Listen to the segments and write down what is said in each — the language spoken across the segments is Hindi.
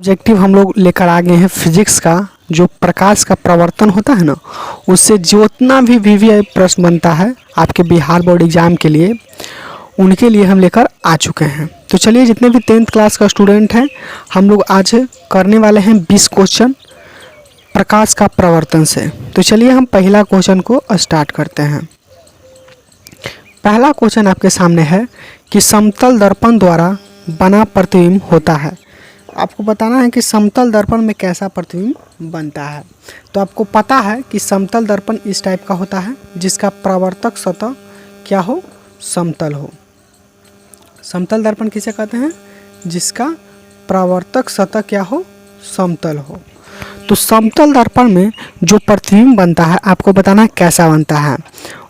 ऑब्जेक्टिव हम लोग लेकर आ गए हैं फिजिक्स का। जो प्रकाश का प्रवर्तन होता है ना, उससे जितना भी वीवीआई प्रश्न बनता है आपके बिहार बोर्ड एग्जाम के लिए, उनके लिए हम लेकर आ चुके हैं। तो चलिए, जितने भी 10th क्लास का स्टूडेंट हैं, हम लोग आज करने वाले हैं 20 क्वेश्चन प्रकाश का प्रवर्तन से। तो चलिए हम पहला क्वेश्चन को स्टार्ट करते हैं। पहला क्वेश्चन आपके सामने है कि समतल दर्पण द्वारा बना प्रतिबिंब होता है। आपको बताना है कि समतल दर्पण में कैसा प्रतिबिंब बनता है। तो आपको पता है कि समतल दर्पण इस टाइप का होता है जिसका परावर्तक सतह क्या हो, समतल हो। समतल दर्पण किसे कहते हैं? जिसका परावर्तक सतह क्या हो, समतल हो। तो समतल दर्पण में जो प्रतिबिंब बनता है आपको बताना है कैसा बनता है।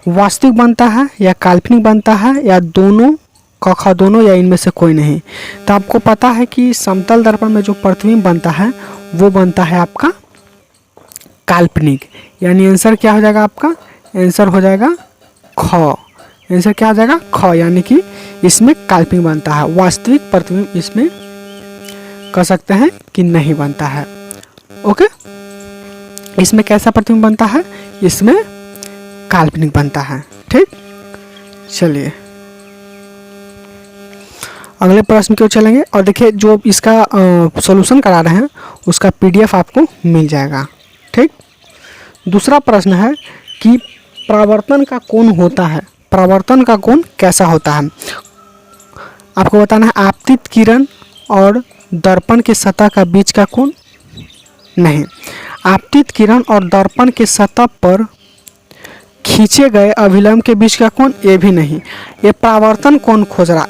वास्तविक बनता है या काल्पनिक बनता है या दोनों, कखा दोनों, या इनमें से कोई नहीं। तो आपको पता है कि समतल दर्पण में जो प्रतिबिंब बनता है वो बनता है आपका काल्पनिक। यानी आंसर क्या हो जाएगा आपका? आंसर हो जाएगा ख। आंसर क्या हो जाएगा? ख। यानी कि इसमें काल्पनिक बनता है। वास्तविक प्रतिबिंब इसमें कह सकते हैं कि नहीं बनता है। ओके, इसमें कैसा प्रतिबिंब बनता है? इसमें काल्पनिक बनता है। ठीक, चलिए अगले प्रश्न की ओर चलेंगे। और देखिए, जो इसका सॉल्यूशन करा रहे हैं उसका पीडीएफ आपको मिल जाएगा। ठीक, दूसरा प्रश्न है कि परावर्तन का कोण होता है, परावर्तन का कोण कैसा होता है? आपको बताना है आपतित किरण और दर्पण के सतह का बीच का कोण नहीं। आपतित किरण और दर्पण के सतह पर खींचे गए अभिलंब के बीच का कोण, ये भी नहीं। ये परावर्तन कोण खोज रहा,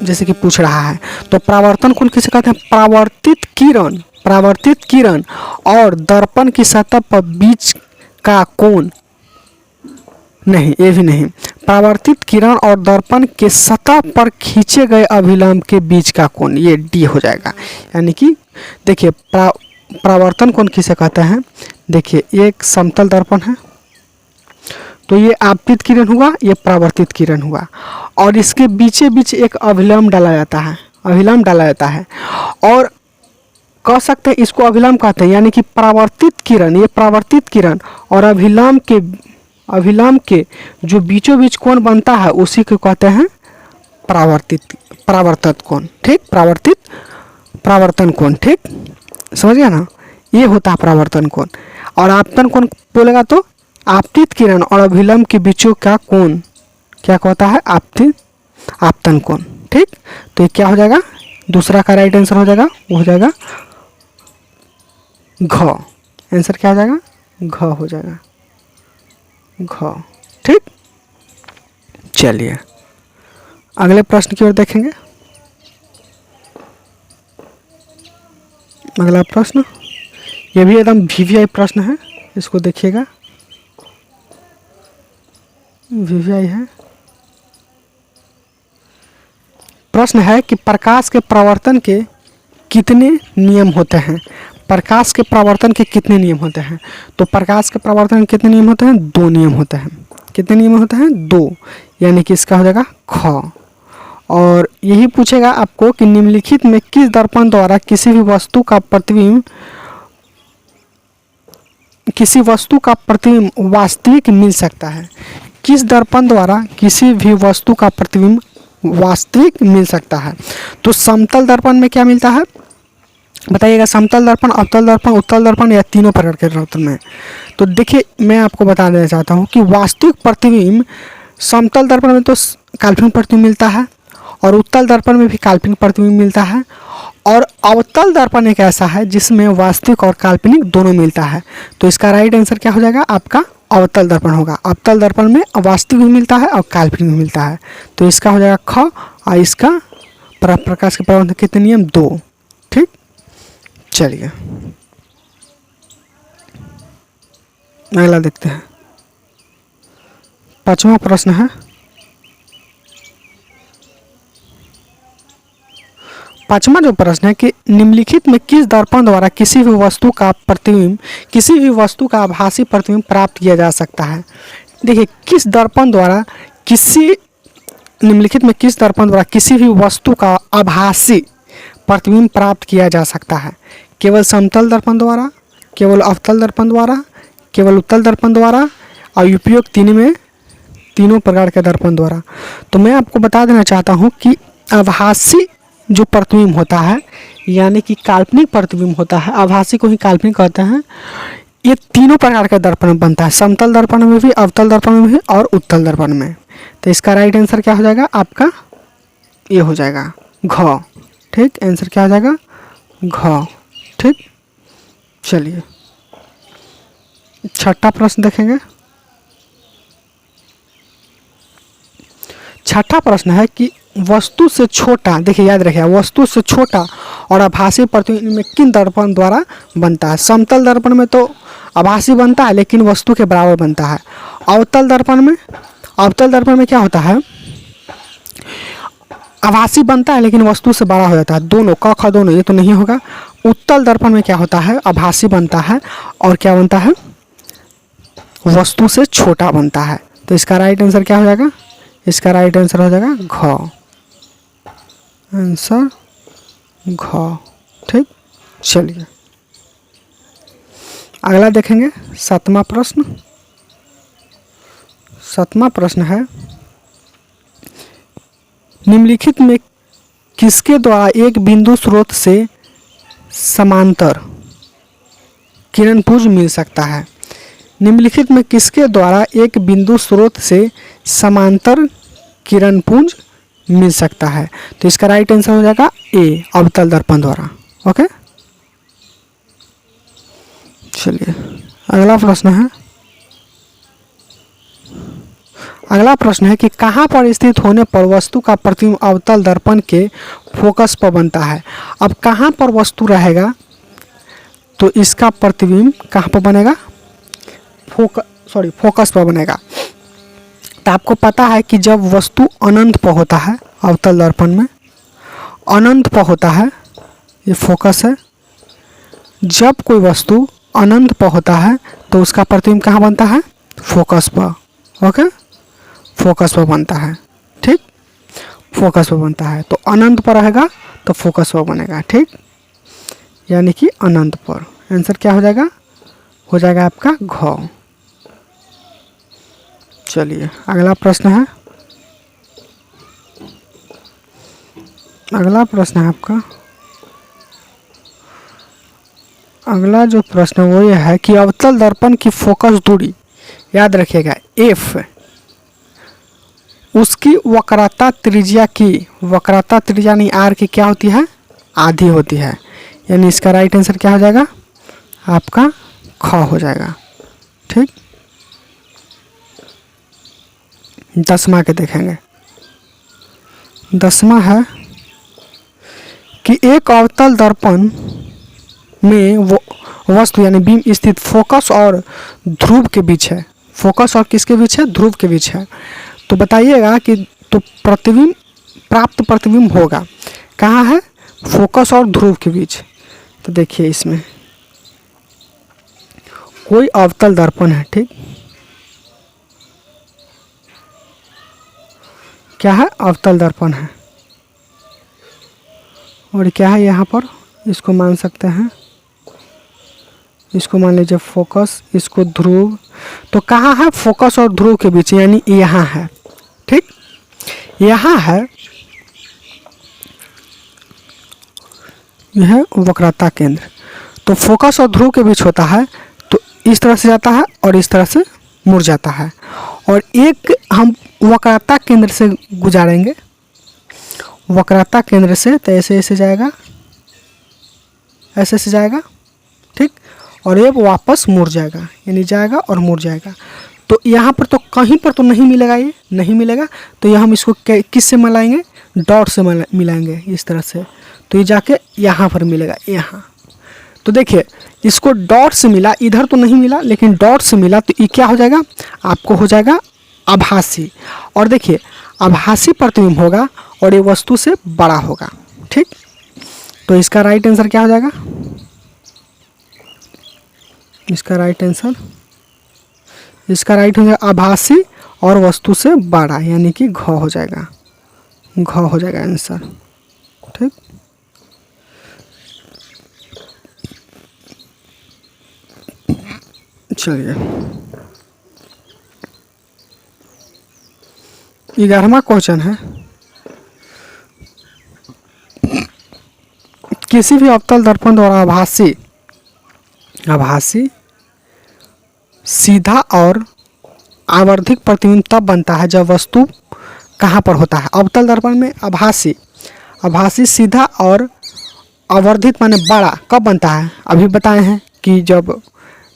जैसे कि पूछ रहा है। तो परावर्तन कोण किसे कहते हैं? परावर्तित किरण, परावर्तित किरण और दर्पण की सतह पर बीच का कोण नहीं, ये भी नहीं। परावर्तित किरण और दर्पण के सतह पर खींचे गए अभिलंब के बीच का कोण, ये डी हो जाएगा। यानी कि देखिए, परावर्तन कोण किसे कहते हैं? देखिए, ये एक समतल दर्पण है तो ये आपतित किरण हुआ, ये परावर्तित किरण हुआ, और इसके बीचे बीच एक अभिलंब डाला जाता है, अभिलंब डाला जाता है। और कह सकते हैं इसको अभिलंब कहते हैं। यानी कि परावर्तित किरण, ये परावर्तित किरण और अभिलंब के जो बीचों बीच कोण बनता है उसी को कहते हैं परावर्तित कोण। ठीक, परावर्तन कोण। ठीक, समझ गया ना? ये होता है परावर्तन कोण। और आपतन कोण बोलेगा तो आपतित किरण और अभिलंब के बीचों का कोण क्या कहता है? आपतन कोण। ठीक, तो ये क्या हो जाएगा? दूसरा का राइट आंसर हो जाएगा, वो हो जाएगा घ। आंसर क्या हो जाएगा? घ हो जाएगा, घ। ठीक, चलिए अगले प्रश्न की ओर देखेंगे। अगला प्रश्न, ये भी एकदम वीवीआई प्रश्न है, इसको देखिएगा। वीवीआई है। प्रश्न है कि प्रकाश के परावर्तन के कितने नियम होते हैं? प्रकाश के परावर्तन के कितने नियम होते हैं? तो प्रकाश के परावर्तन के कितने नियम होते हैं? 2 नियम होते हैं। कितने नियम होते हैं? 2। यानी कि इसका हो जाएगा ख। और यही पूछेगा आपको कि निम्नलिखित में किस दर्पण द्वारा किसी भी वस्तु का प्रतिबिंब वास्तविक मिल सकता है? किस दर्पण द्वारा किसी भी वस्तु का प्रतिबिंब वास्तविक मिल सकता है? तो समतल दर्पण में क्या मिलता है बताइएगा? समतल दर्पण, अवतल दर्पण, उत्तल दर्पण, या तीनों प्रकार के दर्पण में? तो देखिए, मैं आपको बता देना चाहता हूँ कि वास्तविक प्रतिबिंब समतल दर्पण में तो काल्पनिक प्रतिबिंब मिलता है, और उत्तल दर्पण में भी काल्पनिक प्रतिबिंब मिलता है, और अवतल दर्पण एक ऐसा है जिसमें वास्तविक और काल्पनिक दोनों मिलता है। तो इसका राइट आंसर क्या हो जाएगा? आपका अवतल दर्पण होगा। अवतल दर्पण में वास्तविक भी मिलता है और काल्पनिक भी मिलता है। तो इसका हो जाएगा ख। और इसका प्रकाश के परावर्तन कितने नियम? 2। ठीक, चलिए अगला देखते हैं। 5वां प्रश्न है। 5वां जो प्रश्न है कि निम्नलिखित में किस दर्पण द्वारा किसी भी वस्तु का प्रतिबिंब, किसी भी वस्तु का आभासी प्रतिबिंब प्राप्त किया जा सकता है? देखिए, किस दर्पण द्वारा निम्नलिखित में किस दर्पण द्वारा किसी भी वस्तु का आभासी प्रतिबिंब प्राप्त किया जा सकता है? केवल समतल दर्पण द्वारा, केवल अवतल दर्पण द्वारा, केवल उत्तल दर्पण द्वारा और उपयुक्त तीनों प्रकार के दर्पण द्वारा। तो मैं आपको बता देना चाहता हूँ कि आभासी जो प्रतिबिंब होता है, यानी कि काल्पनिक प्रतिबिंब होता है, आभासी को ही काल्पनिक कहते हैं, ये तीनों प्रकार के दर्पण में बनता है, समतल दर्पण में भी, अवतल दर्पण में भी और उत्तल दर्पण में। तो इसका राइट आंसर क्या हो जाएगा आपका? ये हो जाएगा घ। ठीक, आंसर क्या हो जाएगा? घ। ठीक, चलिए छठा प्रश्न देखेंगे। छठा प्रश्न है कि वस्तु से छोटा, देखिए याद रखिए, वस्तु से छोटा और आभासी प्रतिबिंब में किन दर्पण द्वारा बनता है? समतल दर्पण में तो आभासी बनता है लेकिन वस्तु के बराबर बनता है। अवतल दर्पण में क्या होता है? आभासी बनता है लेकिन वस्तु से बड़ा हो जाता है। दोनों क ख दोनों, ये तो नहीं होगा। उत्तल दर्पण में क्या होता है? आभासी बनता है और क्या बनता है? वस्तु से छोटा बनता है। तो इसका राइट आंसर क्या हो जाएगा? इसका राइट आंसर हो जाएगा घ। आंसर घ। ठीक, चलिए अगला देखेंगे। सातवां प्रश्न। सातवां प्रश्न है, निम्नलिखित में किसके द्वारा एक बिंदु स्रोत से समांतर किरणपुंज मिल सकता है? निम्नलिखित में किसके द्वारा एक बिंदु स्रोत से समांतर किरणपुंज मिल सकता है? तो इसका राइट आंसर हो जाएगा ए, अवतल दर्पण द्वारा। ओके, चलिए अगला प्रश्न है। अगला प्रश्न है कि कहाँ पर स्थित होने पर वस्तु का प्रतिबिंब अवतल दर्पण के फोकस पर बनता है? अब कहाँ पर वस्तु रहेगा तो इसका प्रतिबिंब कहाँ पर बनेगा? फोकस पर बनेगा। तो आपको पता है कि जब वस्तु अनंत पर होता है, अवतल दर्पण में अनंत पर होता है, ये फोकस है। जब कोई वस्तु अनंत पर होता है तो उसका प्रतिबिंब कहाँ बनता है? फोकस पर। ओके, फोकस पर बनता है। ठीक, फोकस पर बनता है। तो अनंत पर रहेगा तो फोकस पर बनेगा। ठीक, यानी कि अनंत पर। आंसर क्या हो जाएगा? हो जाएगा आपका घ। चलिए अगला प्रश्न है। अगला प्रश्न है आपका, अगला जो प्रश्न वो ये है कि अवतल दर्पण की फोकस दूरी, याद रखिएगा एफ, उसकी वक्रता त्रिज्या की, वक्रता त्रिज्या नहीं आर की क्या होती है? आधी होती है। यानी इसका राइट आंसर क्या हो जाएगा? आपका ख हो जाएगा। ठीक, 10वां के देखेंगे। 10वां है कि एक अवतल दर्पण में वो वस्तु यानी बीम स्थित फोकस और ध्रुव के बीच है। फोकस और किसके बीच है? ध्रुव के बीच है। तो बताइएगा कि तो प्रतिबिंब, प्राप्त प्रतिबिंब होगा कहाँ है? फोकस और ध्रुव के बीच। तो देखिए इसमें कोई अवतल दर्पण है। ठीक, क्या है? अवतल दर्पण है। और क्या है यहाँ पर? इसको मान सकते हैं, इसको मान लीजिए फोकस, इसको ध्रुव। तो कहाँ है? फोकस और ध्रुव के बीच, यानी यहाँ है। ठीक, यहाँ है, यह है वक्रता केंद्र। तो फोकस और ध्रुव के बीच होता है, तो इस तरह से जाता है और इस तरह से मुड़ जाता है। और एक हम वक्रता केंद्र से गुजारेंगे, वक्रता केंद्र से, तो ऐसे ऐसे जाएगा, ऐसे ऐसे जाएगा। ठीक, और ये वापस मुड़ जाएगा, यानी जाएगा और मुड़ जाएगा। तो यहाँ पर तो कहीं पर तो नहीं मिलेगा, ये नहीं मिलेगा। तो ये हम इसको किस से मिलाएंगे? डॉट से मिलाएंगे इस तरह से। तो ये जाके यहाँ पर मिलेगा, यहाँ। तो देखिए इसको डॉट से मिला, इधर तो नहीं मिला लेकिन डॉट से मिला, तो ये क्या हो जाएगा? आपको हो जाएगा आभासी। और देखिए आभासी प्रतिबिंब होगा और ये वस्तु से बड़ा होगा। ठीक, तो इसका राइट आंसर क्या हो जाएगा? इसका राइट आंसर, इसका राइट हो जाएगा आभासी और वस्तु से बड़ा, यानी कि घ हो जाएगा। घ हो जाएगा आंसर। ठीक, चलिए 11वां क्वेश्चन है, किसी भी अवतल दर्पण द्वारा आभासी सीधा और आवर्धिक प्रतिबिंब तब बनता है जब वस्तु कहाँ पर होता है। अवतल दर्पण में आभासी सीधा और आवर्धित माने बड़ा कब बनता है, अभी बताए हैं कि जब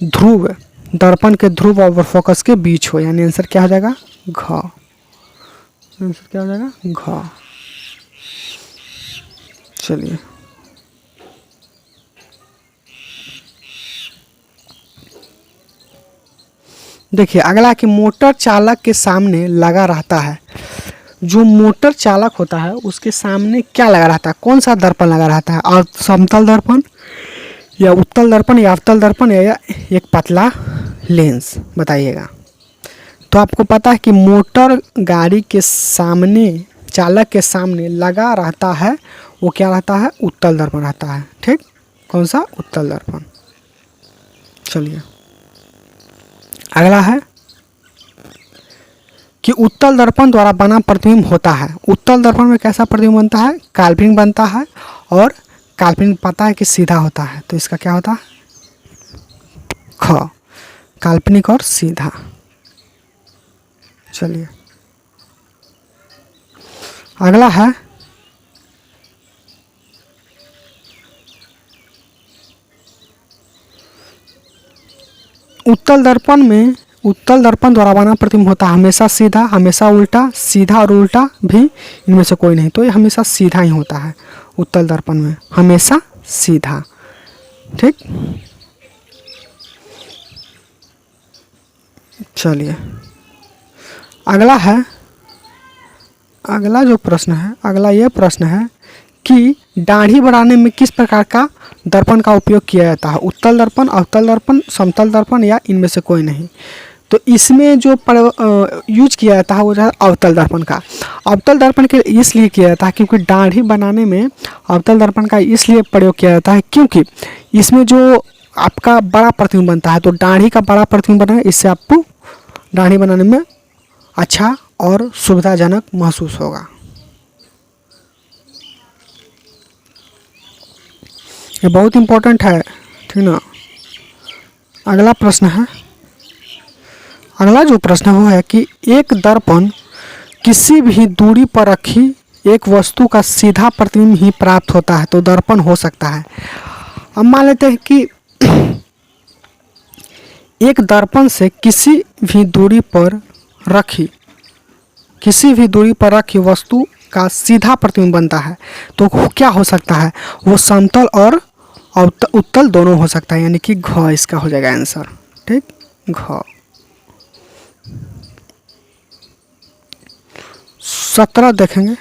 ध्रुव दर्पण के ध्रुव और फोकस के बीच हो, यानी आंसर क्या हो जाएगा घ। आंसर क्या हो जाएगा घ। चलिए देखिए अगला कि मोटर चालक के सामने लगा रहता है। जो मोटर चालक होता है उसके सामने क्या लगा रहता है, कौन सा दर्पण लगा रहता है, और समतल दर्पण या उत्तल दर्पण या अवतल दर्पण या एक पतला लेंस, बताइएगा। तो आपको पता है कि मोटर गाड़ी के सामने चालक के सामने लगा रहता है, वो क्या रहता है, उत्तल दर्पण रहता है। ठीक, कौन सा, उत्तल दर्पण। चलिए अगला है कि उत्तल दर्पण द्वारा बना प्रतिबिंब होता है। उत्तल दर्पण में कैसा प्रतिबिंब बनता है, काल्पनिक बनता है, और काल्पनिक पता है कि सीधा होता है, तो इसका क्या होता है ख, काल्पनिक और सीधा। चलिए अगला है उत्तल दर्पण में, उत्तल दर्पण द्वारा बना प्रतिबिंब होता है हमेशा सीधा, हमेशा उल्टा, सीधा और उल्टा भी इनमें से कोई नहीं, तो ये हमेशा सीधा ही होता है उत्तल दर्पण में, हमेशा सीधा। ठीक, चलिए अगला है, अगला जो प्रश्न है, अगला ये प्रश्न है कि दाढ़ी बढ़ाने में किस प्रकार का दर्पण का उपयोग किया जाता है, उत्तल दर्पण, अवतल दर्पण, समतल दर्पण या इनमें से कोई नहीं। तो इसमें जो यूज किया जाता है वो है अवतल दर्पण का। अवतल दर्पण के इसलिए किया जाता है क्योंकि दाढ़ी बनाने में अवतल दर्पण का इसलिए प्रयोग किया जाता है क्योंकि इसमें जो आपका बड़ा प्रतिबिंब बनता है, तो दाढ़ी का बड़ा प्रतिबिंब बना है, इससे आपको दाढ़ी बनाने में अच्छा और सुविधाजनक महसूस होगा। ये बहुत इम्पोर्टेंट है, ठीक ना। अगला प्रश्न है, अगला जो प्रश्न है वो है कि एक दर्पण किसी भी दूरी पर रखी एक वस्तु का सीधा प्रतिबिंब ही प्राप्त होता है, तो दर्पण हो सकता है। अब मान लेते हैं कि एक दर्पण से किसी भी दूरी पर रखी वस्तु का सीधा प्रतिबिंब बनता है, तो क्या हो सकता है, वो समतल और उत्तल दोनों हो सकता है, यानी कि घ इसका हो जाएगा आंसर। ठीक, घ। 17 देखेंगे।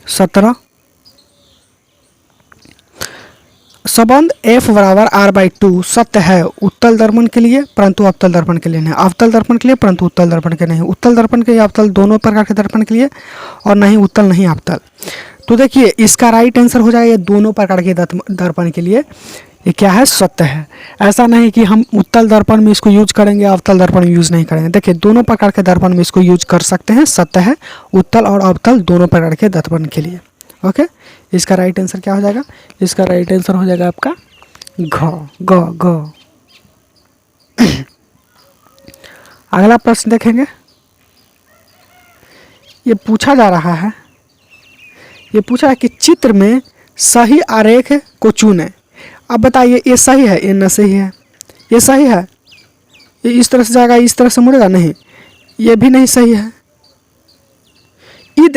17 संबंध F बराबर R/2 सत्य है उत्तल दर्पण के लिए परंतु अवतल दर्पण के लिए नहीं, अवतल दर्पण के लिए परंतु उत्तल दर्पण के नहीं, उत्तल दर्पण के या अवतल दोनों प्रकार के दर्पण के लिए, और नहीं उत्तल नहीं अवतल। तो देखिए इसका राइट आंसर हो जाएगा ये दोनों प्रकार के दर्पण के लिए ये क्या है, सत्य है। ऐसा नहीं कि हम उत्तल दर्पण में इसको यूज करेंगे, अवतल दर्पण में यूज नहीं करेंगे। देखिए दोनों प्रकार के दर्पण में इसको यूज कर सकते हैं, सत्य है उत्तल और अवतल दोनों प्रकार के दर्पण के लिए। ओके, इसका राइट आंसर क्या हो जाएगा, इसका राइट आंसर हो जाएगा आपका घ, ग, ग। अगला प्रश्न देखेंगे। ये पूछा जा रहा है, ये पूछा है कि चित्र में सही आरेख को चुने। अब बताइए ये सही है, ये न सही है, ये सही है, ये इस तरह से जाएगा, इस तरह से मुड़ेगा, नहीं, ये भी नहीं सही है। ये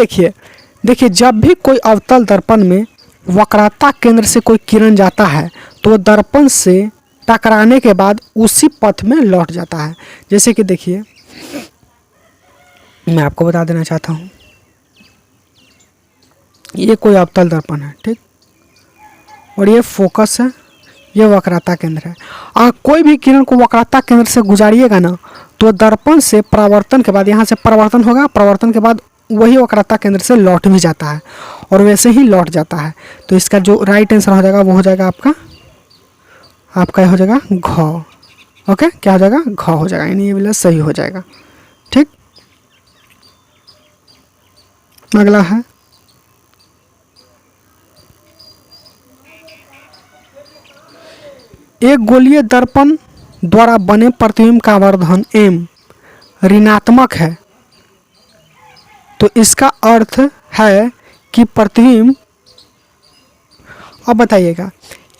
देखिए जब भी कोई अवतल दर्पण में वक्रता केंद्र से कोई किरण जाता है तो वो दर्पण से टकराने के बाद उसी पथ में लौट जाता है। जैसे कि देखिए मैं आपको बता देना चाहता हूँ, ये कोई अवतल दर्पण है, ठीक, और ये फोकस है, ये वक्रता केंद्र है। और कोई भी किरण को वक्रता केंद्र से गुजारिएगा ना तो दर्पण से परावर्तन के बाद, यहाँ से परावर्तन होगा, परावर्तन के बाद वही वक्रता केंद्र से लौट भी जाता है और वैसे ही लौट जाता है। तो इसका जो राइट आंसर हो जाएगा वो हो जाएगा आपका आपका ये हो जाएगा घ। ओके, क्या हो जाएगा? घ हो जाएगा, यानी ये वाला सही हो जाएगा। ठीक, अगला है एक गोलीय दर्पण द्वारा बने प्रतिबिंब का आवर्धन m ऋणात्मक है, तो इसका अर्थ है कि प्रतिबिंब, अब बताइएगा,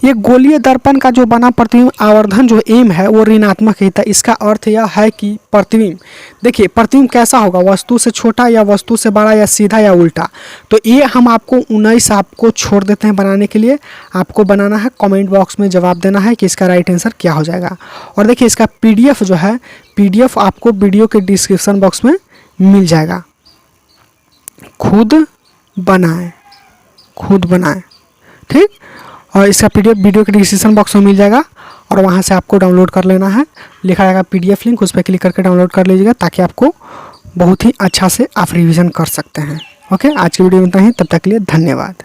ये गोलीय दर्पण का जो बना प्रतिबिंब आवर्धन जो m है वो ऋणात्मक है, तो इसका अर्थ यह है कि प्रतिबिंब, देखिए प्रतिबिंब कैसा होगा, वस्तु से छोटा या वस्तु से बड़ा या सीधा या उल्टा। तो ये हम आपको 19 आपको छोड़ देते हैं बनाने के लिए। आपको बनाना है, कमेंट बॉक्स में जवाब देना है कि इसका राइट आंसर क्या हो जाएगा। और देखिए इसका PDF जो है, PDF आपको वीडियो के डिस्क्रिप्शन बॉक्स में मिल जाएगा। खुद बनाएं, खुद बनाएं, ठीक। और इसका PDF वीडियो के डिस्क्रिप्शन बॉक्स में मिल जाएगा और वहाँ से आपको डाउनलोड कर लेना है। लिखा रहेगा PDF लिंक, उस पर क्लिक करके डाउनलोड कर लीजिएगा ताकि आपको बहुत ही अच्छा से आप रिवीजन कर सकते हैं। ओके, आज की वीडियो में इतना ही, तब तक के लिए धन्यवाद।